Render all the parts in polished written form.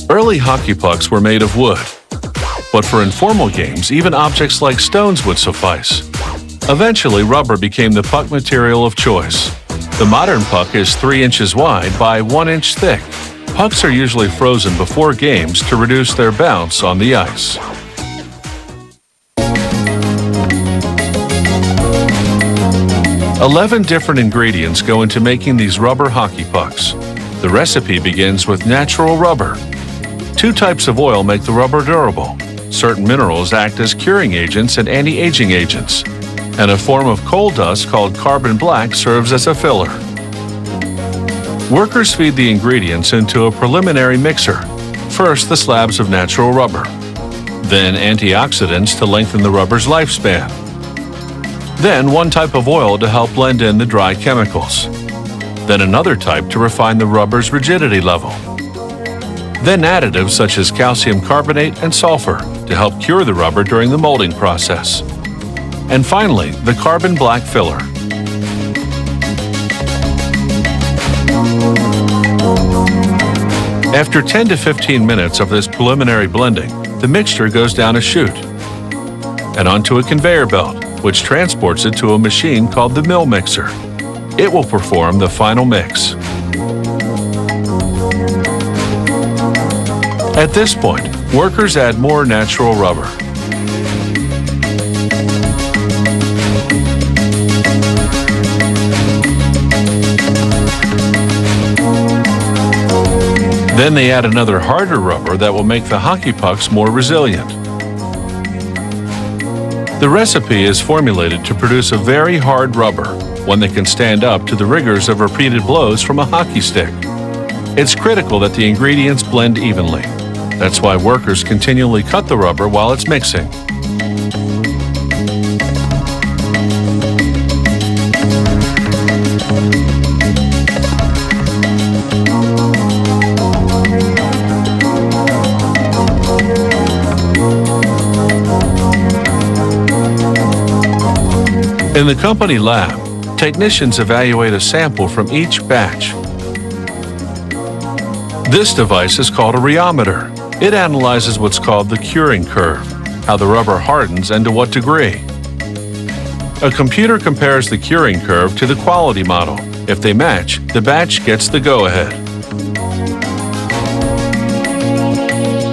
Early hockey pucks were made of wood, but for informal games, even objects like stones would suffice. Eventually, rubber became the puck material of choice. The modern puck is 3 inches wide by 1 inch thick. Pucks are usually frozen before games to reduce their bounce on the ice. "11 different ingredients go into making these rubber hockey pucks. The recipe begins with natural rubber. 2 types of oil make the rubber durable. Certain minerals act as curing agents and anti-aging agents. And a form of coal dust called carbon black serves as a filler. Workers feed the ingredients into a preliminary mixer. First, the slabs of natural rubber. Then, antioxidants to lengthen the rubber's lifespan. Then, one type of oil to help blend in the dry chemicals. Then another type to refine the rubber's rigidity level. Then additives such as calcium carbonate and sulfur to help cure the rubber during the molding process. And finally, the carbon black filler. After 10 to 15 minutes of this preliminary blending, the mixture goes down a chute and onto a conveyor belt, which transports it to a machine called the mill mixer. It will perform the final mix. At this point, workers add more natural rubber. Then they add another harder rubber that will make the hockey pucks more resilient. The recipe is formulated to produce a very hard rubber, one that can stand up to the rigors of repeated blows from a hockey stick. It's critical that the ingredients blend evenly. That's why workers continually cut the rubber while it's mixing. In the company lab, technicians evaluate a sample from each batch. This device is called a rheometer. It analyzes what's called the curing curve, how the rubber hardens and to what degree. A computer compares the curing curve to the quality model. If they match, the batch gets the go-ahead.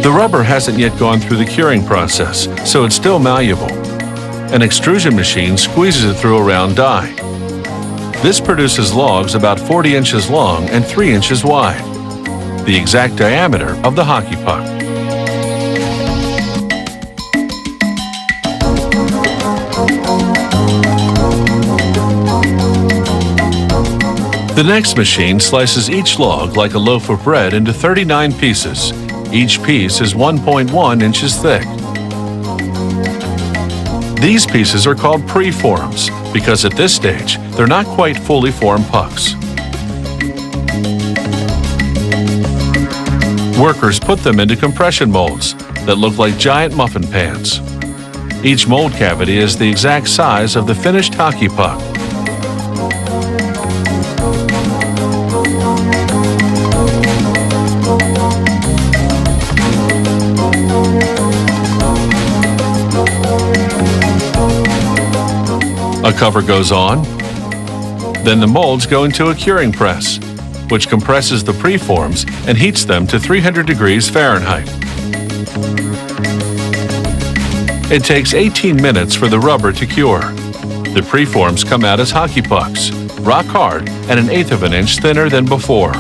The rubber hasn't yet gone through the curing process, so it's still malleable. An extrusion machine squeezes it through a round die. This produces logs about 40 inches long and 3 inches wide, the exact diameter of the hockey puck. The next machine slices each log like a loaf of bread into 39 pieces. Each piece is 1.1 inches thick. These pieces are called preforms because at this stage, they're not quite fully formed pucks. Workers put them into compression molds that look like giant muffin pans. Each mold cavity is the exact size of the finished hockey puck. A cover goes on. Then the molds go into a curing press, which compresses the preforms and heats them to 300 degrees Fahrenheit. It takes 18 minutes for the rubber to cure. The preforms come out as hockey pucks, rock hard and 1/8 of an inch thinner than before.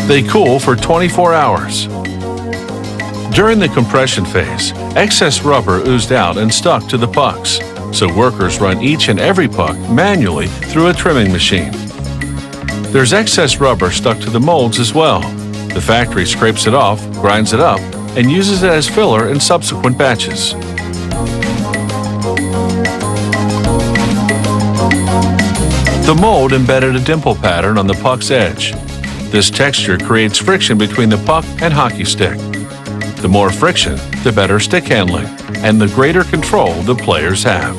They cool for 24 hours. During the compression phase, excess rubber oozed out and stuck to the pucks, so workers run each and every puck manually through a trimming machine. There's excess rubber stuck to the molds as well. The factory scrapes it off, grinds it up, and uses it as filler in subsequent batches. The mold embedded a dimple pattern on the puck's edge. This texture creates friction between the puck and hockey stick. The more friction, the better stick handling, and the greater control the players have.